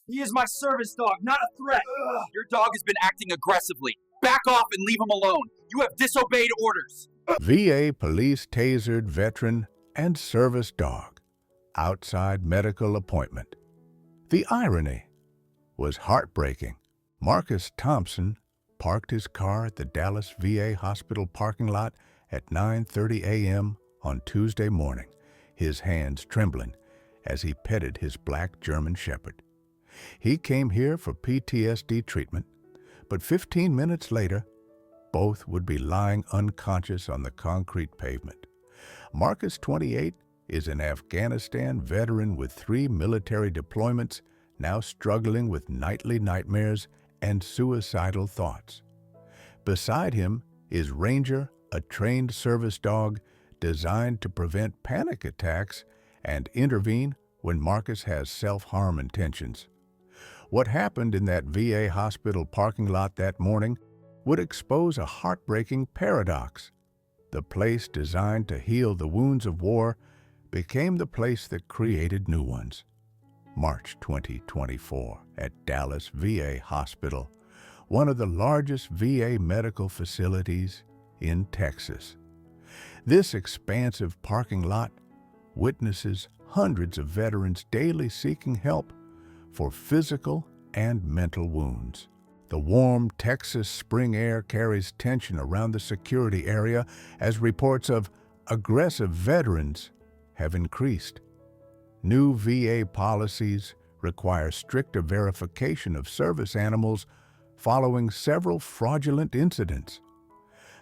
He is my service dog, not a threat. Your dog has been acting aggressively. Back off and leave him alone. You have disobeyed orders. VA police tasered veteran and service dog outside medical appointment. The irony was heartbreaking. Marcus Thompson parked his car at the Dallas VA hospital parking lot at 9:30 a.m. on Tuesday morning, his hands trembling as he petted his black German Shepherd. He came here for PTSD treatment, but 15 minutes later, both would be lying unconscious on the concrete pavement. Marcus, 28, is an Afghanistan veteran with 3 military deployments, now struggling with nightly nightmares and suicidal thoughts. Beside him is Ranger, a trained service dog designed to prevent panic attacks and intervene when Marcus has self-harm intentions. What happened in that VA hospital parking lot that morning would expose a heartbreaking paradox. The place designed to heal the wounds of war became the place that created new ones. March 2024 at Dallas VA Hospital, one of the largest VA medical facilities in Texas. This expansive parking lot witnesses hundreds of veterans daily seeking help for physical and mental wounds. The warm Texas spring air carries tension around the security area as reports of aggressive veterans have increased. New VA policies require stricter verification of service animals following several fraudulent incidents.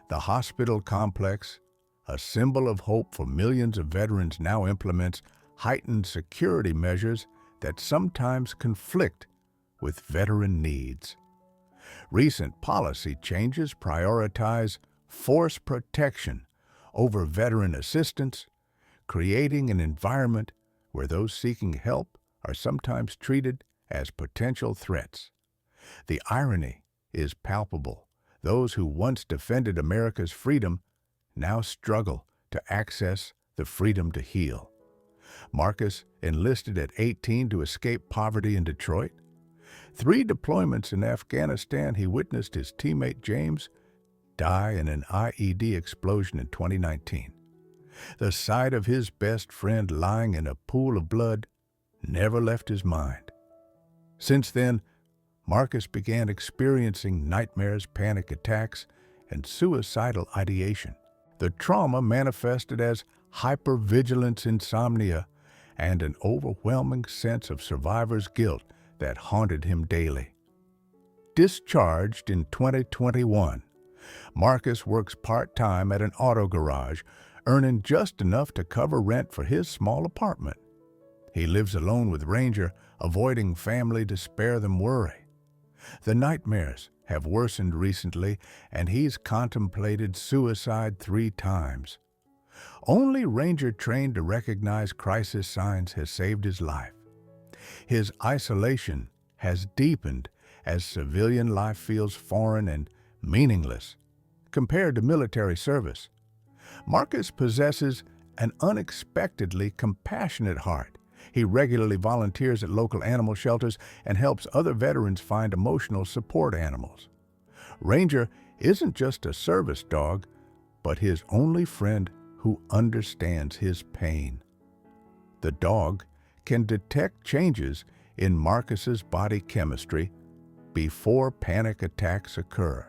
The hospital complex, a symbol of hope for millions of veterans, now implements heightened security measures that sometimes conflict with veteran needs. Recent policy changes prioritize force protection over veteran assistance, creating an environment where those seeking help are sometimes treated as potential threats. The irony is palpable. Those who once defended America's freedom now struggle to access the freedom to heal. Marcus enlisted at 18 to escape poverty in Detroit. 3 deployments in Afghanistan, he witnessed his teammate James die in an IED explosion in 2019. The sight of his best friend lying in a pool of blood never left his mind. Since then, Marcus began experiencing nightmares, panic attacks, and suicidal ideation. The trauma manifested as hypervigilance insomnia and an overwhelming sense of survivor's guilt that haunted him daily. Discharged in 2021, Marcus works part-time at an auto garage, earning just enough to cover rent for his small apartment. He lives alone with Ranger, avoiding family to spare them worry. The nightmares have worsened recently, and he's contemplated suicide 3 times. Only Ranger, trained to recognize crisis signs, has saved his life. His isolation has deepened as civilian life feels foreign and meaningless compared to military service. Marcus possesses an unexpectedly compassionate heart. He regularly volunteers at local animal shelters and helps other veterans find emotional support animals. Ranger isn't just a service dog, but his only friend who understands his pain. The dog can detect changes in Marcus's body chemistry before panic attacks occur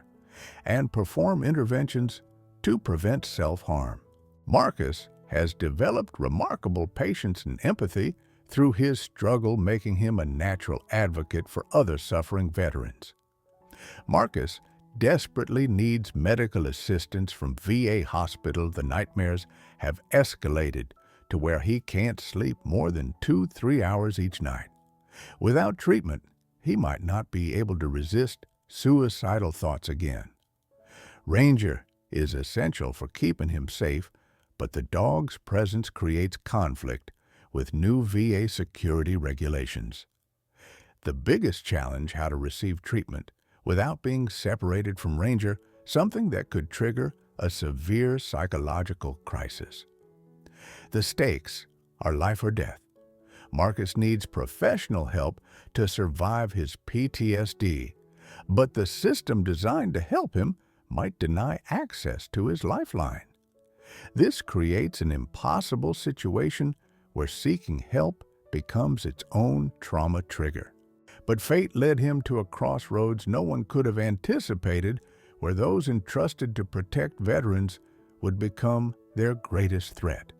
and perform interventions to prevent self-harm. Marcus has developed remarkable patience and empathy through his struggle, making him a natural advocate for other suffering veterans. Marcus desperately needs medical assistance from VA hospital. The nightmares have escalated to where he can't sleep more than 2-3 hours each night. Without treatment, he might not be able to resist suicidal thoughts again. Ranger is essential for keeping him safe, but the dog's presence creates conflict with new VA security regulations. The biggest challenge: how to receive treatment without being separated from Ranger, something that could trigger a severe psychological crisis. The stakes are life or death. Marcus needs professional help to survive his PTSD, but the system designed to help him might deny access to his lifeline. This creates an impossible situation where seeking help becomes its own trauma trigger. But fate led him to a crossroads no one could have anticipated, where those entrusted to protect veterans would become their greatest threat.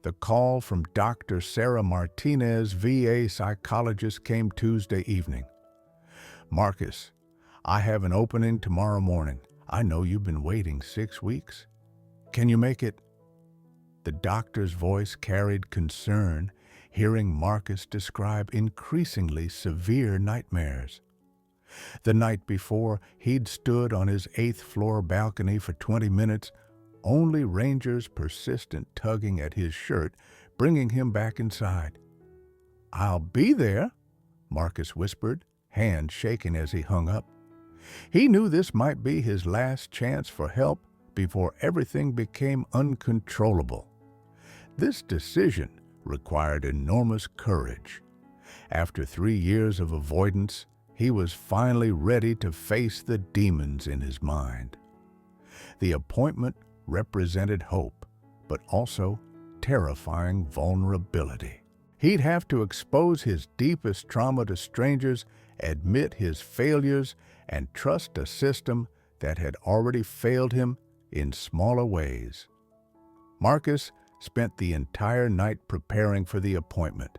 The call from Dr. Sarah Martinez, VA psychologist, came Tuesday evening. "Marcus, I have an opening tomorrow morning. I know you've been waiting 6 weeks. Can you make it?" The doctor's voice carried concern, hearing Marcus describe increasingly severe nightmares. The night before, he'd stood on his 8th-floor balcony for 20 minutes, only Ranger's persistent tugging at his shirt bringing him back inside. "I'll be there," Marcus whispered, hands shaking as he hung up. He knew this might be his last chance for help before everything became uncontrollable. This decision required enormous courage. After 3 years of avoidance, he was finally ready to face the demons in his mind. The appointment represented hope, but also terrifying vulnerability. He'd have to expose his deepest trauma to strangers, admit his failures, and trust a system that had already failed him in smaller ways. Marcus spent the entire night preparing for the appointment.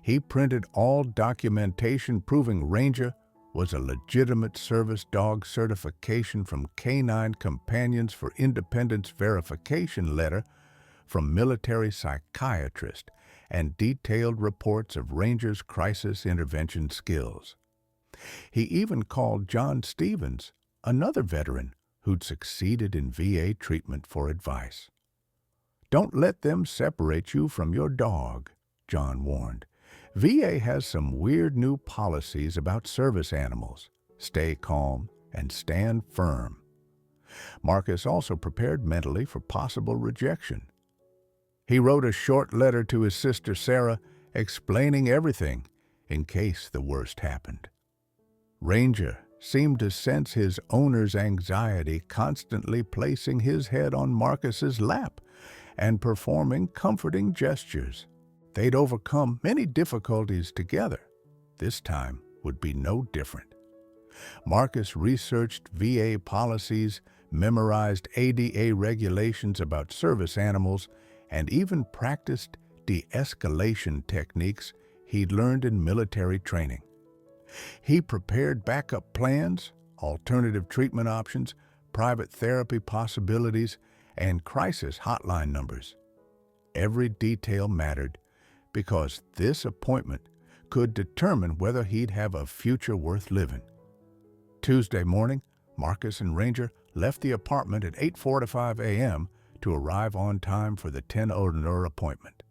He printed all documentation proving Ranger was a legitimate service dog certification from Canine Companions for Independence verification letter from military psychiatrist, and detailed reports of Ranger's crisis intervention skills. He even called John Stevens, another veteran who'd succeeded in VA treatment, for advice. "Don't let them separate you from your dog," John warned. "VA has some weird new policies about service animals. Stay calm and stand firm." Marcus also prepared mentally for possible rejection. He wrote a short letter to his sister Sarah, explaining everything in case the worst happened. Ranger seemed to sense his owner's anxiety, constantly placing his head on Marcus's lap and performing comforting gestures. They'd overcome many difficulties together. This time would be no different. Marcus researched VA policies, memorized ADA regulations about service animals, and even practiced de-escalation techniques he'd learned in military training. He prepared backup plans, alternative treatment options, private therapy possibilities, and crisis hotline numbers. Every detail mattered, because this appointment could determine whether he'd have a future worth living. Tuesday morning, Marcus and Ranger left the apartment at 8:45 a.m. to arrive on time for the 10:00 appointment.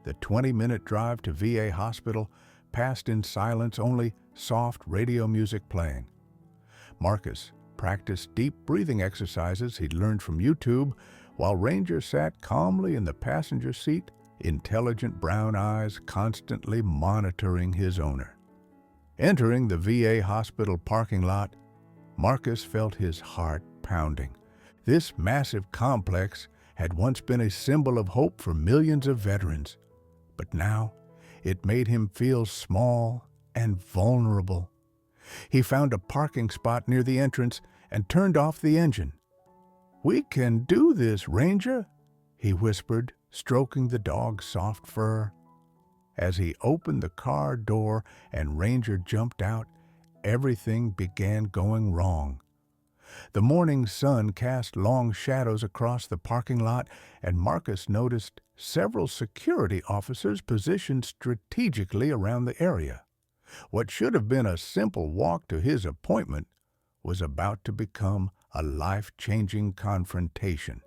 The 20-minute drive to VA hospital passed in silence, only soft radio music playing. Marcus practiced deep breathing exercises he'd learned from YouTube, while Ranger sat calmly in the passenger seat, intelligent brown eyes constantly monitoring his owner. Entering the VA hospital parking lot, Marcus felt his heart pounding. This massive complex had once been a symbol of hope for millions of veterans, but now it made him feel small and vulnerable. He found a parking spot near the entrance and turned off the engine. "We can do this, Ranger," he whispered, stroking the dog's soft fur. As he opened the car door and Ranger jumped out, everything began going wrong. The morning sun cast long shadows across the parking lot, and Marcus noticed several security officers positioned strategically around the area. What should have been a simple walk to his appointment was about to become a life-changing confrontation.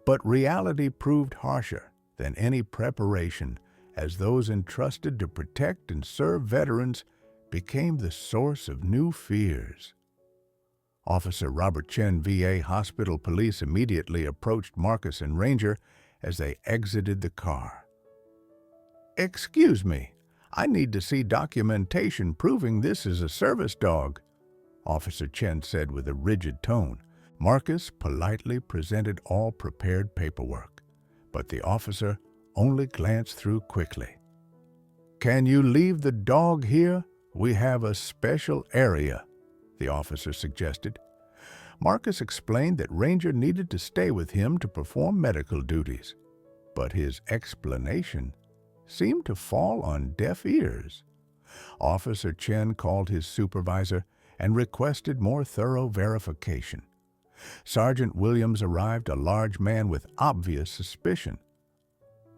But reality proved harsher than any preparation, as those entrusted to protect and serve veterans became the source of new fears. Officer Robert Chen, VA Hospital Police, immediately approached Marcus and Ranger as they exited the car. "Excuse me, I need to see documentation proving this is a service dog," Officer Chen said with a rigid tone. Marcus politely presented all prepared paperwork, but the officer only glanced through quickly. "Can you leave the dog here? We have a special area," the officer suggested. Marcus explained that Ranger needed to stay with him to perform medical duties, but his explanation seemed to fall on deaf ears. Officer Chen called his supervisor and requested more thorough verification. Sergeant Williams arrived, a large man with obvious suspicion.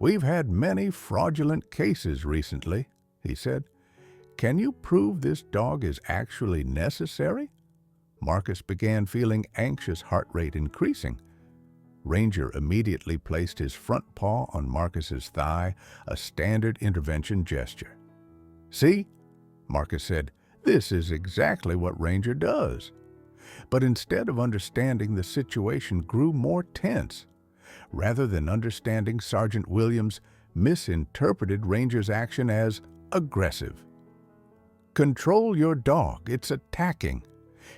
"We've had many fraudulent cases recently," he said. "Can you prove this dog is actually necessary?" Marcus began feeling anxious, heart rate increasing. Ranger immediately placed his front paw on Marcus's thigh, a standard intervention gesture. "See," Marcus said, "this is exactly what Ranger does." But instead of understanding, the situation grew more tense. Rather than understanding, Sergeant Williams misinterpreted Ranger's action as aggressive. "Control your dog, it's attacking,"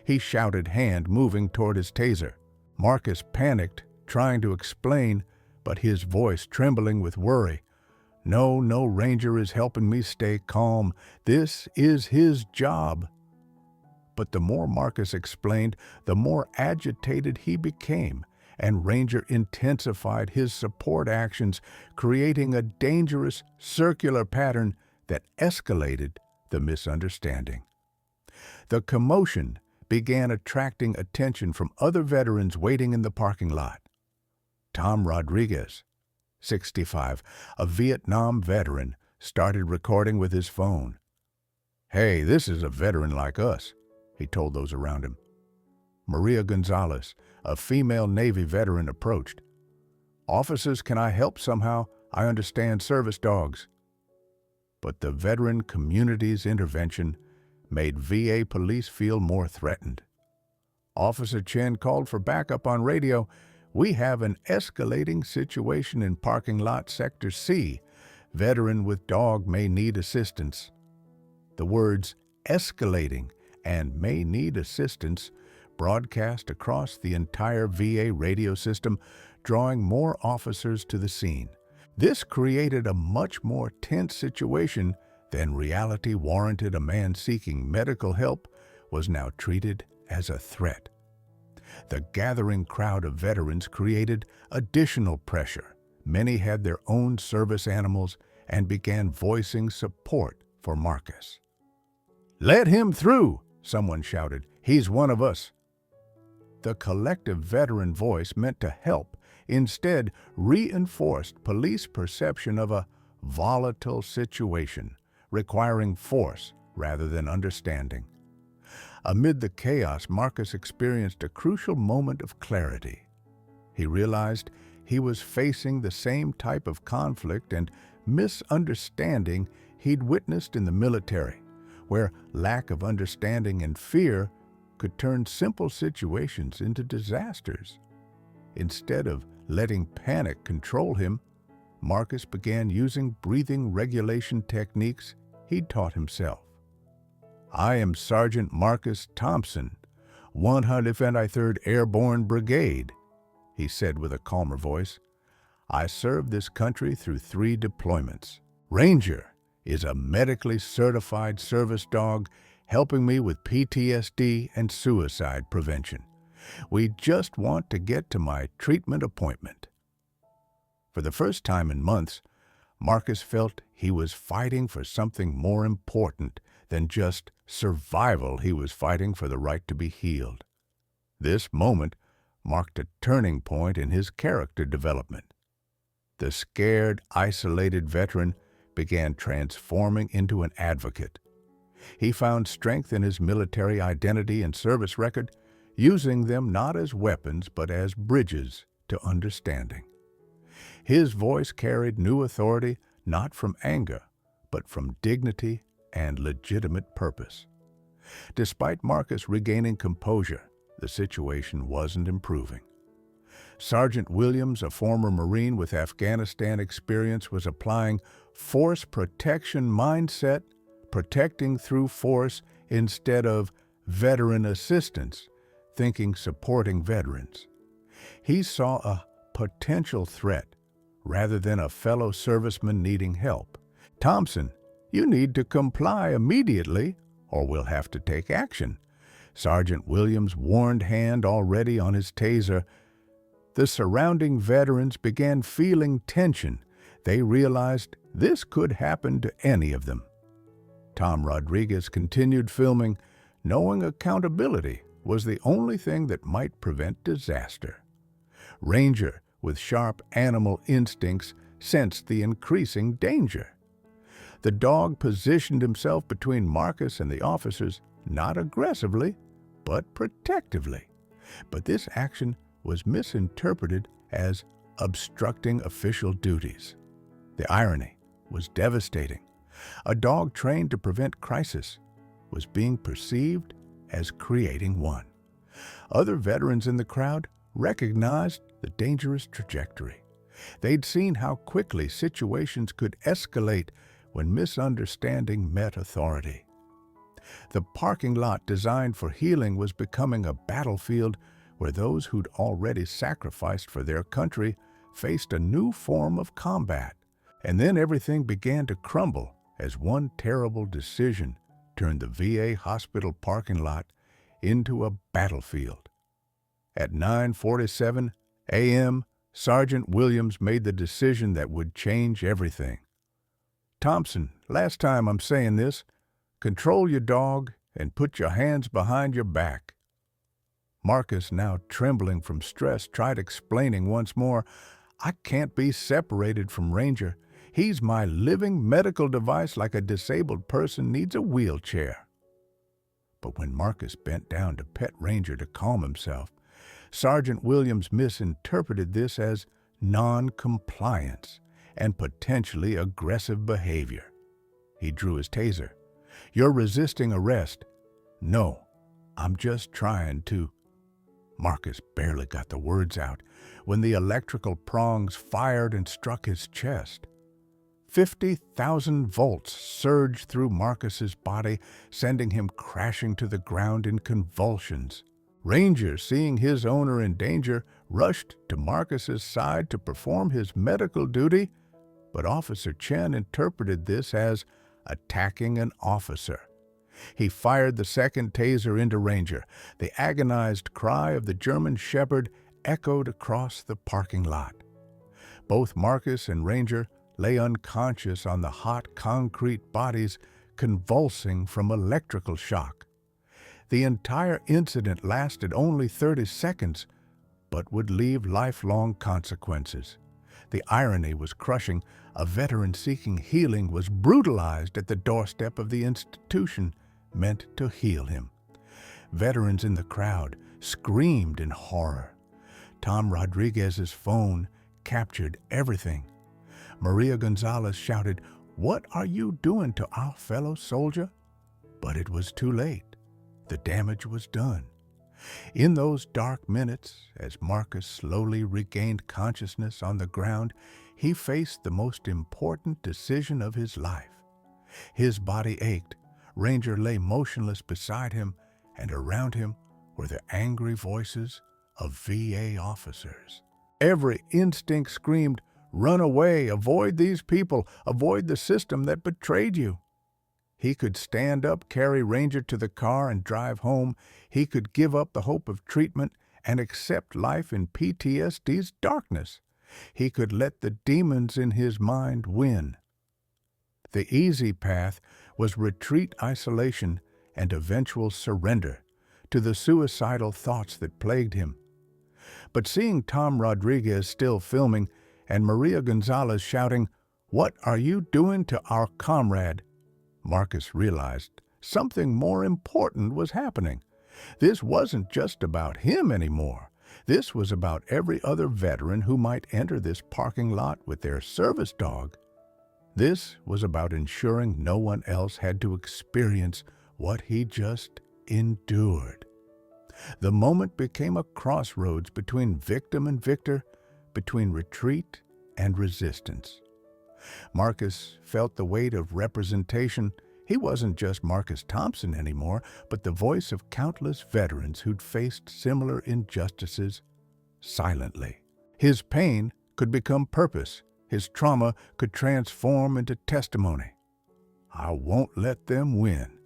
he shouted, hand moving toward his taser. Marcus panicked, trying to explain, but his voice trembling with worry. No, Ranger is helping me stay calm. This is his job." But the more Marcus explained, the more agitated he became, and Ranger intensified his support actions, creating a dangerous circular pattern that escalated the misunderstanding. The commotion began attracting attention from other veterans waiting in the parking lot. Tom Rodriguez, 65, a Vietnam veteran, started recording with his phone. "Hey, this is a veteran like us," he told those around him. Maria Gonzalez, a female Navy veteran, approached. "Officers, can I help somehow? I understand service dogs." But the veteran community's intervention made VA police feel more threatened. Officer Chen called for backup on radio. "We have an escalating situation in parking lot sector C. Veteran with dog may need assistance." The words "escalating" and "may need assistance" broadcast across the entire VA radio system, drawing more officers to the scene. This created a much more tense situation than reality warranted. A man seeking medical help was now treated as a threat. The gathering crowd of veterans created additional pressure. Many had their own service animals and began voicing support for Marcus. "Let him through," someone shouted. "He's one of us." The collective veteran voice meant to help, instead reinforced police perception of a volatile situation, requiring force rather than understanding. Amid the chaos, Marcus experienced a crucial moment of clarity. He realized he was facing the same type of conflict and misunderstanding he'd witnessed in the military, where lack of understanding and fear could turn simple situations into disasters. Instead of letting panic control him, Marcus began using breathing regulation techniques he'd taught himself. "I am Sergeant Marcus Thompson, 153rd Airborne Brigade," he said with a calmer voice. "I served this country through 3 deployments. Ranger is a medically certified service dog helping me with PTSD and suicide prevention. We just want to get to my treatment appointment." For the first time in months, Marcus felt he was fighting for something more important than just survival. He was fighting for the right to be healed. This moment marked a turning point in his character development. The scared, isolated veteran began transforming into an advocate. He found strength in his military identity and service record, using them not as weapons but as bridges to understanding. His voice carried new authority, not from anger, but from dignity and legitimate purpose. Despite Marcus regaining composure, the situation wasn't improving. Sergeant Williams, a former Marine with Afghanistan experience, was applying force protection mindset, protecting through force instead of veteran assistance, thinking supporting veterans. He saw a potential threat rather than a fellow serviceman needing help. Thompson, you need to comply immediately or we'll have to take action. Sergeant Williams' warned hand already on his taser. The surrounding veterans began feeling tension. They realized this could happen to any of them. Tom Rodriguez continued filming, knowing accountability was the only thing that might prevent disaster. Ranger, with sharp animal instincts, sensed the increasing danger. The dog positioned himself between Marcus and the officers, not aggressively, but protectively. But this action was misinterpreted as obstructing official duties. The irony was devastating. A dog trained to prevent crisis was being perceived as creating one. Other veterans in the crowd recognized the dangerous trajectory. They'd seen how quickly situations could escalate when misunderstanding met authority. The parking lot designed for healing was becoming a battlefield where those who'd already sacrificed for their country faced a new form of combat. And then everything began to crumble as one terrible decision turned the VA hospital parking lot into a battlefield. At 9:47 a.m., Sergeant Williams made the decision that would change everything. Thompson, last time I'm saying this, control your dog and put your hands behind your back. Marcus, now trembling from stress, tried explaining once more, I can't be separated from Ranger. He's my living medical device like a disabled person needs a wheelchair. But when Marcus bent down to pet Ranger to calm himself, Sergeant Williams misinterpreted this as non-compliance and potentially aggressive behavior. He drew his taser. You're resisting arrest. No, I'm just trying to. Marcus barely got the words out when the electrical prongs fired and struck his chest. 50,000 volts surged through Marcus's body, sending him crashing to the ground in convulsions. Ranger, seeing his owner in danger, rushed to Marcus's side to perform his medical duty, but Officer Chen interpreted this as attacking an officer. He fired the second taser into Ranger. The agonized cry of the German Shepherd echoed across the parking lot. Both Marcus and Ranger lay unconscious on the hot concrete bodies, convulsing from electrical shock. The entire incident lasted only 30 seconds, but would leave lifelong consequences. The irony was crushing. A veteran seeking healing was brutalized at the doorstep of the institution meant to heal him. Veterans in the crowd screamed in horror. Tom Rodriguez's phone captured everything. Maria Gonzalez shouted, "What are you doing to our fellow soldier?" But it was too late. The damage was done. In those dark minutes, as Marcus slowly regained consciousness on the ground, he faced the most important decision of his life. His body ached. Ranger lay motionless beside him, and around him were the angry voices of VA officers. Every instinct screamed, "Run away, avoid these people, avoid the system that betrayed you." He could stand up, carry Ranger to the car, and drive home. He could give up the hope of treatment and accept life in PTSD's darkness. He could let the demons in his mind win. The easy path was retreat, isolation, and eventual surrender to the suicidal thoughts that plagued him. But seeing Tom Rodriguez still filming and Maria Gonzalez shouting, "What are you doing to our comrade?" Marcus realized something more important was happening. This wasn't just about him anymore. This was about every other veteran who might enter this parking lot with their service dog. This was about ensuring no one else had to experience what he just endured. The moment became a crossroads between victim and victor, between retreat and resistance. Marcus felt the weight of representation. He wasn't just Marcus Thompson anymore, but the voice of countless veterans who'd faced similar injustices silently. His pain could become purpose. His trauma could transform into testimony. "I won't let them win,"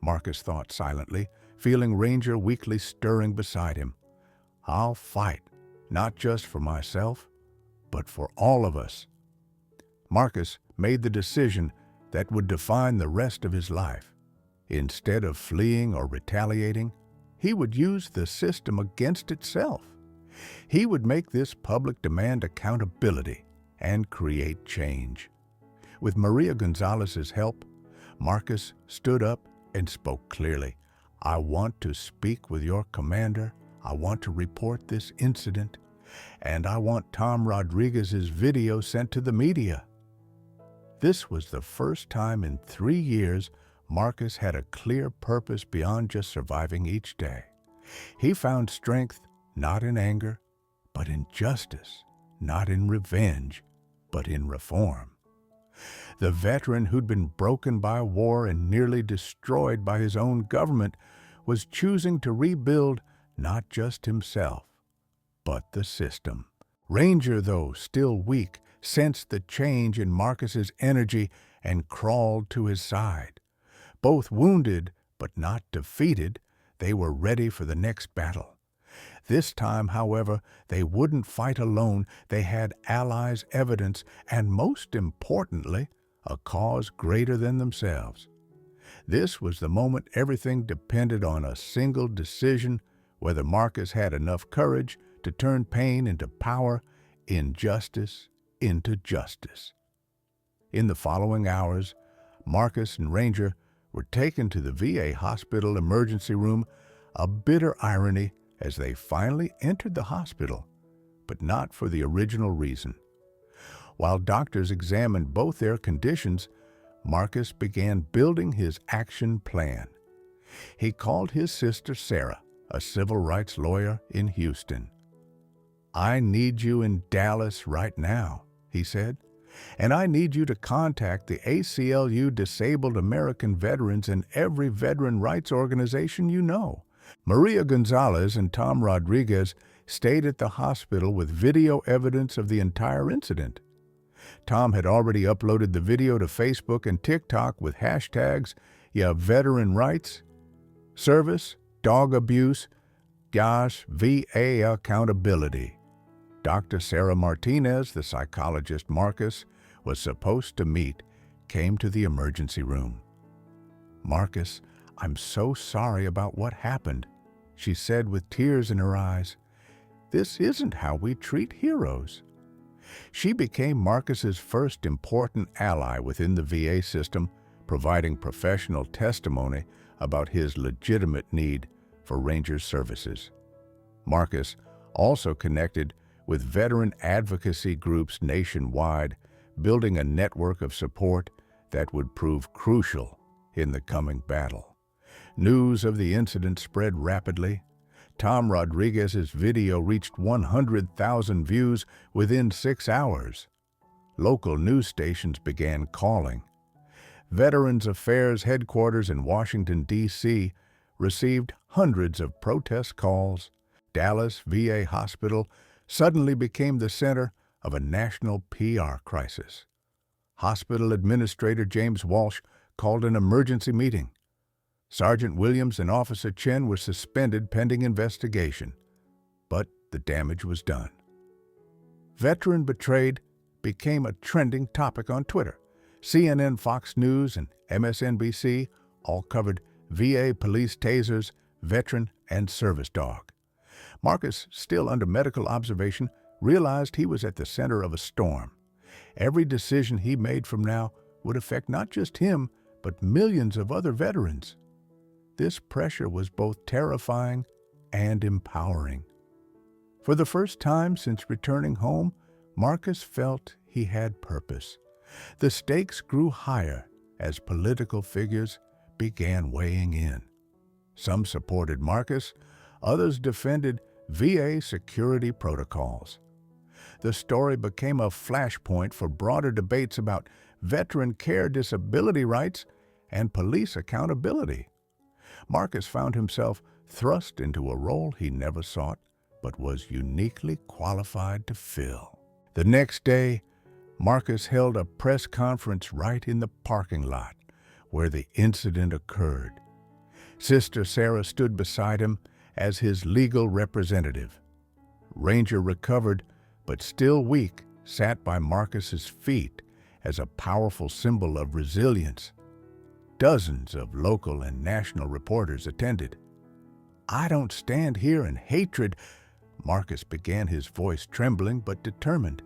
Marcus thought silently, feeling Ranger weakly stirring beside him. "I'll fight, not just for myself, but for all of us." Marcus made the decision that would define the rest of his life. Instead of fleeing or retaliating, he would use the system against itself. He would make this public demand accountability and create change. With Maria Gonzalez's help, Marcus stood up and spoke clearly. "I want to speak with your commander. I want to report this incident, and I want Tom Rodriguez's video sent to the media." This was the first time in 3 years Marcus had a clear purpose beyond just surviving each day. He found strength not in anger, but in justice, not in revenge, but in reform. The veteran who'd been broken by war and nearly destroyed by his own government was choosing to rebuild not just himself, but the system. Ranger, though still weak, sensed the change in Marcus's energy and crawled to his side. Both wounded, but not defeated, they were ready for the next battle. This time, however, they wouldn't fight alone. They had allies, evidence, and most importantly, a cause greater than themselves. This was the moment everything depended on a single decision, whether Marcus had enough courage to turn pain into power, injustice into justice. In the following hours, Marcus and Ranger were taken to the VA hospital emergency room, a bitter irony as they finally entered the hospital, but not for the original reason. While doctors examined both their conditions, Marcus began building his action plan. He called his sister Sarah, a civil rights lawyer in Houston. "I need you in Dallas right now," he said, "and I need you to contact the ACLU Disabled American Veterans and every veteran rights organization you know." Maria Gonzalez and Tom Rodriguez stayed at the hospital with video evidence of the entire incident. Tom had already uploaded the video to Facebook and TikTok with hashtags, "Yeah, veteran rights," "service," "dog abuse," "gosh, VA accountability." Dr. Sarah Martinez, the psychologist Marcus was supposed to meet, came to the emergency room. "Marcus, I'm so sorry about what happened," she said with tears in her eyes. "This isn't how we treat heroes." She became Marcus's first important ally within the VA system, providing professional testimony about his legitimate need for Ranger services. Marcus also connected with veteran advocacy groups nationwide, building a network of support that would prove crucial in the coming battle. News of the incident spread rapidly. Tom Rodriguez's video reached 100,000 views within 6 hours. Local news stations began calling. Veterans Affairs headquarters in Washington, D.C. received hundreds of protest calls. Dallas VA Hospital suddenly became the center of a national PR crisis. Hospital Administrator James Walsh called an emergency meeting. Sergeant Williams and Officer Chen were suspended pending investigation, but the damage was done. "Veteran betrayed" became a trending topic on Twitter. CNN, Fox News, and MSNBC all covered VA police tasers, veteran, and service dog. Marcus, still under medical observation, realized he was at the center of a storm. Every decision he made from now would affect not just him, but millions of other veterans. This pressure was both terrifying and empowering. For the first time since returning home, Marcus felt he had purpose. The stakes grew higher as political figures began weighing in. Some supported Marcus, Others defended VA security protocols. The story became a flashpoint for broader debates about veteran care, disability rights, and police accountability. Marcus found himself thrust into a role he never sought, but was uniquely qualified to fill. The next day, Marcus held a press conference right in the parking lot where the incident occurred. Sister Sarah stood beside him as his legal representative. Ranger, recovered but still weak, sat by Marcus's feet as a powerful symbol of resilience. Dozens of local and national reporters attended. "I don't stand here in hatred," Marcus began, his voice trembling but determined.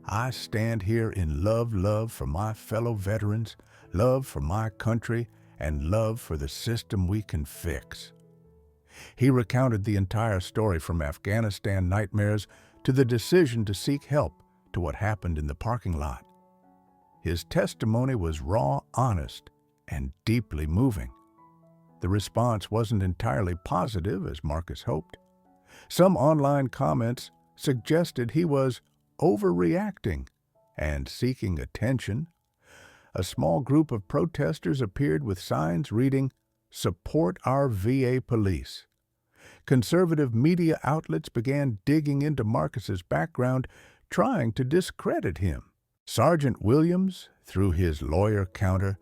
"I stand here in love for my fellow veterans, love for my country, and love for the system we can fix." He recounted the entire story, from Afghanistan nightmares to the decision to seek help to what happened in the parking lot. His testimony was raw, honest, and deeply moving. The response wasn't entirely positive, as Marcus hoped. Some online comments suggested he was overreacting and seeking attention. A small group of protesters appeared with signs reading, "Support our VA police." Conservative media outlets began digging into Marcus's background, trying to discredit him. Sergeant Williams, through his lawyer Counter,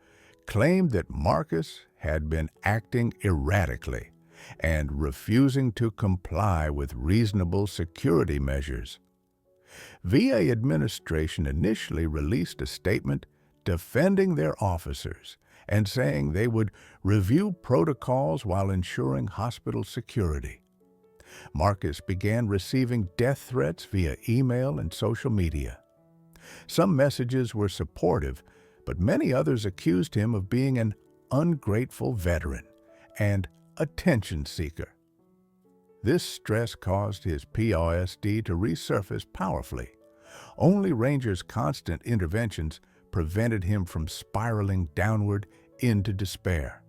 claimed that Marcus had been acting erratically and refusing to comply with reasonable security measures. VA administration initially released a statement defending their officers and saying they would review protocols while ensuring hospital security. Marcus began receiving death threats via email and social media. Some messages were supportive, but many others accused him of being an ungrateful veteran and attention seeker. This stress caused his PTSD to resurface powerfully. Only Ranger's constant interventions prevented him from spiraling downward into despair.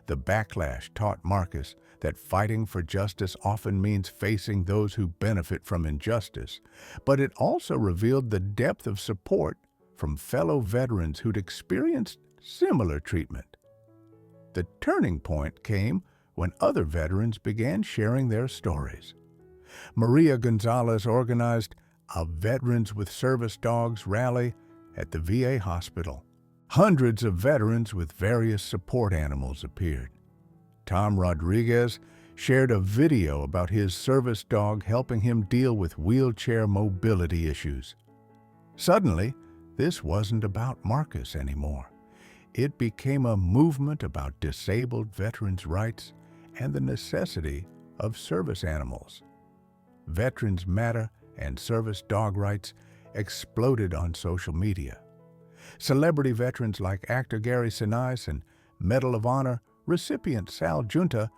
The backlash taught Marcus that fighting for justice often means facing those who benefit from injustice, but it also revealed the depth of support from fellow veterans who'd experienced similar treatment. The turning point came when other veterans began sharing their stories. Maria Gonzalez organized a Veterans with Service Dogs rally at the VA hospital. Hundreds of veterans with various support animals appeared. Tom Rodriguez shared a video about his service dog helping him deal with wheelchair mobility issues. Suddenly, this wasn't about Marcus anymore. It became a movement about disabled veterans' rights and the necessity of service animals. Veterans Matter and service dog rights exploded on social media. Celebrity veterans like actor Gary Sinise and Medal of Honor recipient Sal Junta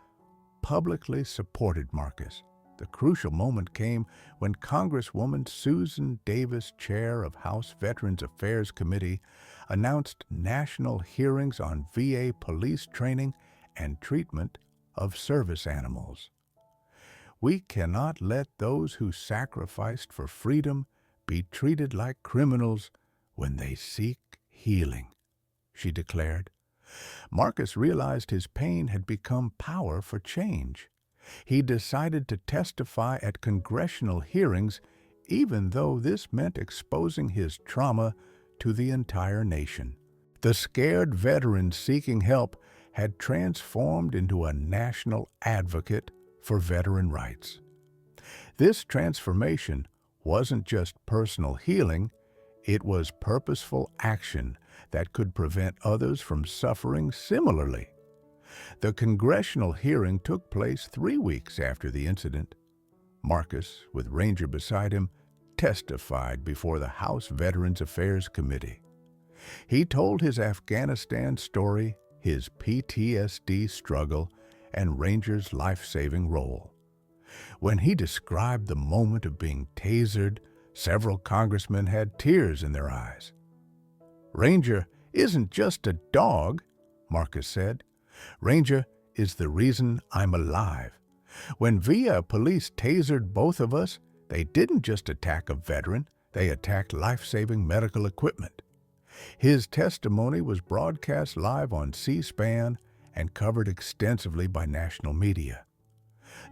publicly supported Marcus. The crucial moment came when Congresswoman Susan Davis, chair of House Veterans Affairs Committee, announced national hearings on VA police training and treatment of service animals. "We cannot let those who sacrificed for freedom be treated like criminals when they seek healing," she declared. Marcus realized his pain had become power for change. He decided to testify at congressional hearings, even though this meant exposing his trauma to the entire nation. The scared veteran seeking help had transformed into a national advocate for veteran rights. This transformation wasn't just personal healing, it was purposeful action that could prevent others from suffering similarly. The congressional hearing took place 3 weeks after the incident. Marcus, with Ranger beside him, testified before the House Veterans Affairs Committee. He told his Afghanistan story, his PTSD struggle, and Ranger's life-saving role. When he described the moment of being tasered, several congressmen had tears in their eyes. "Ranger isn't just a dog," Marcus said. "Ranger is the reason I'm alive. When VA police tasered both of us, they didn't just attack a veteran, they attacked life-saving medical equipment. His testimony was broadcast live on C-SPAN and covered extensively by national media.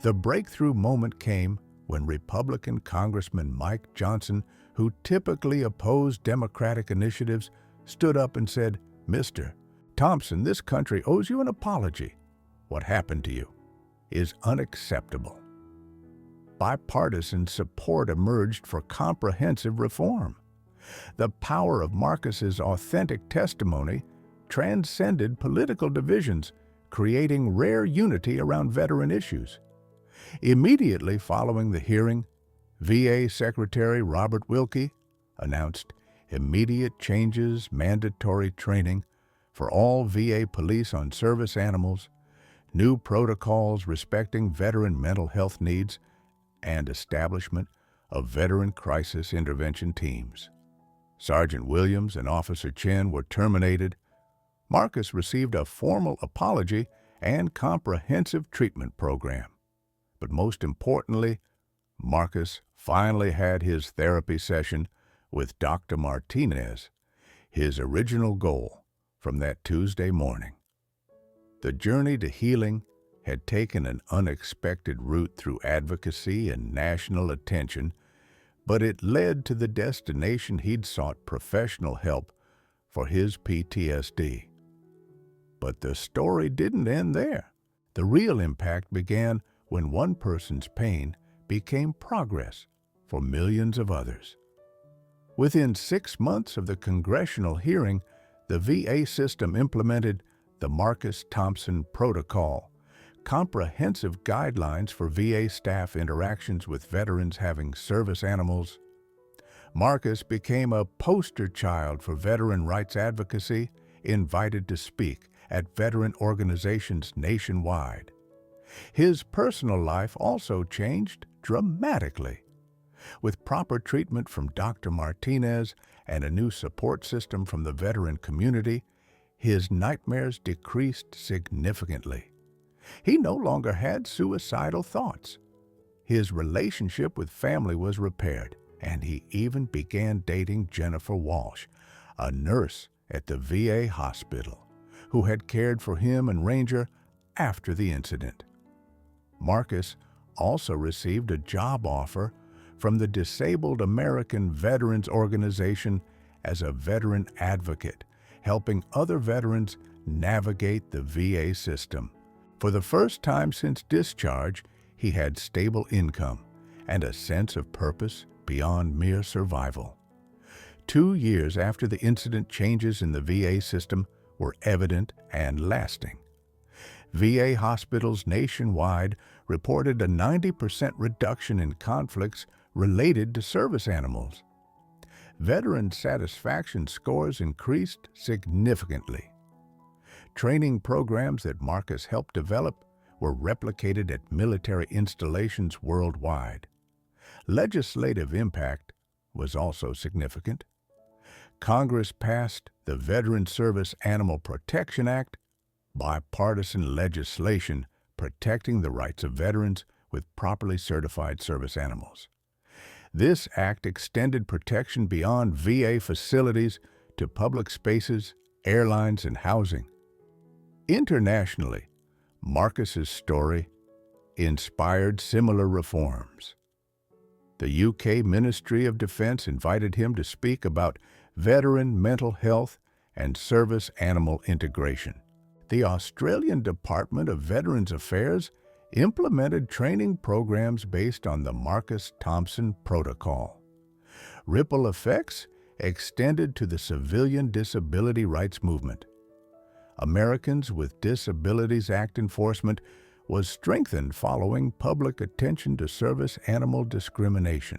The breakthrough moment came when Republican Congressman Mike Johnson, who typically opposed Democratic initiatives, stood up and said, "Mr. Thompson, this country owes you an apology. What happened to you is unacceptable." Bipartisan support emerged for comprehensive reform. The power of Marcus's authentic testimony transcended political divisions, creating rare unity around veteran issues. Immediately following the hearing, VA Secretary Robert Wilkie announced immediate changes, mandatory training for all VA police on service animals, new protocols respecting veteran mental health needs, and establishment of veteran crisis intervention teams. Sergeant Williams and Officer Chen were terminated. Marcus received a formal apology and comprehensive treatment program. But most importantly, Marcus finally had his therapy session with Dr. Martinez, his original goal from that Tuesday morning. The journey to healing had taken an unexpected route through advocacy and national attention, but it led to the destination he'd sought professional help for his PTSD. But the story didn't end there. The real impact began when one person's pain became progress for millions of others. Within 6 months of the congressional hearing, the VA system implemented the Marcus Thompson Protocol, comprehensive guidelines for VA staff interactions with veterans having service animals. Marcus became a poster child for veteran rights advocacy, invited to speak at veteran organizations nationwide. His personal life also changed dramatically. With proper treatment from Dr. Martinez and a new support system from the veteran community, his nightmares decreased significantly. He no longer had suicidal thoughts. His relationship with family was repaired, and he even began dating Jennifer Walsh, a nurse at the VA hospital, who had cared for him and Ranger after the incident. Marcus also received a job offer from the Disabled American Veterans Organization as a veteran advocate, helping other veterans navigate the VA system. For the first time since discharge, he had stable income and a sense of purpose beyond mere survival. 2 years after the incident, changes in the VA system were evident and lasting. VA hospitals nationwide reported a 90% reduction in conflicts related to service animals. Veteran satisfaction scores increased significantly. Training programs that Marcus helped develop were replicated at military installations worldwide. Legislative impact was also significant. Congress passed the Veteran Service Animal Protection Act, bipartisan legislation protecting the rights of veterans with properly certified service animals. This act extended protection beyond VA facilities to public spaces, airlines, and housing. Internationally, Marcus's story inspired similar reforms. The UK Ministry of Defence invited him to speak about veteran mental health and service animal integration. The Australian Department of Veterans Affairs implemented training programs based on the Marcus Thompson Protocol. Ripple effects extended to the civilian disability rights movement. Americans with Disabilities Act enforcement was strengthened following public attention to service animal discrimination.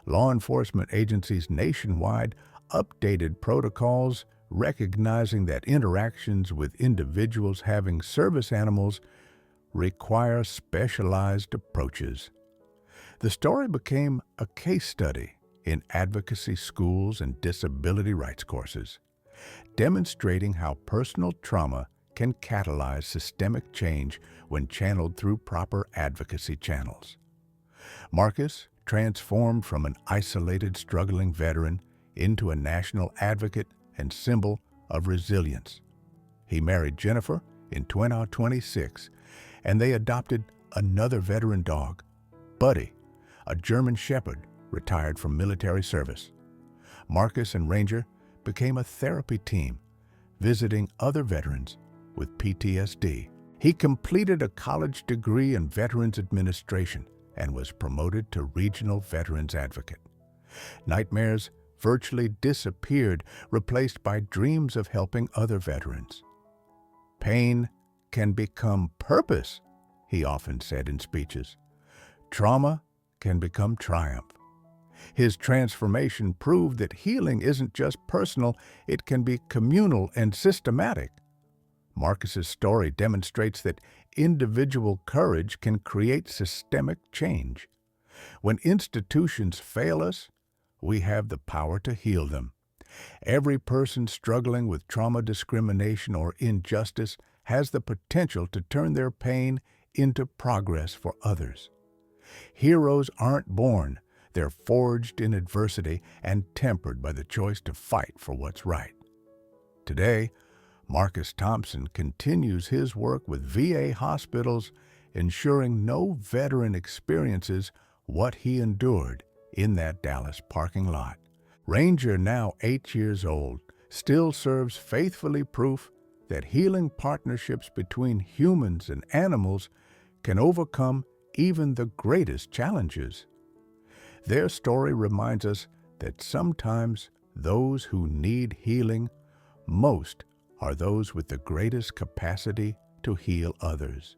Law enforcement agencies nationwide updated protocols recognizing that interactions with individuals having service animals require specialized approaches. The story became a case study in advocacy schools and disability rights courses, demonstrating how personal trauma can catalyze systemic change when channeled through proper advocacy channels. Marcus transformed from an isolated, struggling veteran into a national advocate and symbol of resilience. He married Jennifer in 2026, and they adopted another veteran dog, Buddy, a German Shepherd retired from military service. Marcus and Ranger became a therapy team, visiting other veterans with PTSD. He completed a college degree in Veterans Administration and was promoted to Regional Veterans Advocate. Nightmares virtually disappeared, replaced by dreams of helping other veterans. Pain can become purpose, he often said in speeches. Trauma can become triumph. His transformation proved that healing isn't just personal, it can be communal and systematic. Marcus's story demonstrates that individual courage can create systemic change. When institutions fail us, we have the power to heal them. Every person struggling with trauma, discrimination, or injustice has the potential to turn their pain into progress for others. Heroes aren't born, they're forged in adversity and tempered by the choice to fight for what's right. Today, Marcus Thompson continues his work with VA hospitals, ensuring no veteran experiences what he endured in that Dallas parking lot. Ranger, now 8 years old, still serves faithfully, proof that healing partnerships between humans and animals can overcome even the greatest challenges. Their story reminds us that sometimes those who need healing most are those with the greatest capacity to heal others.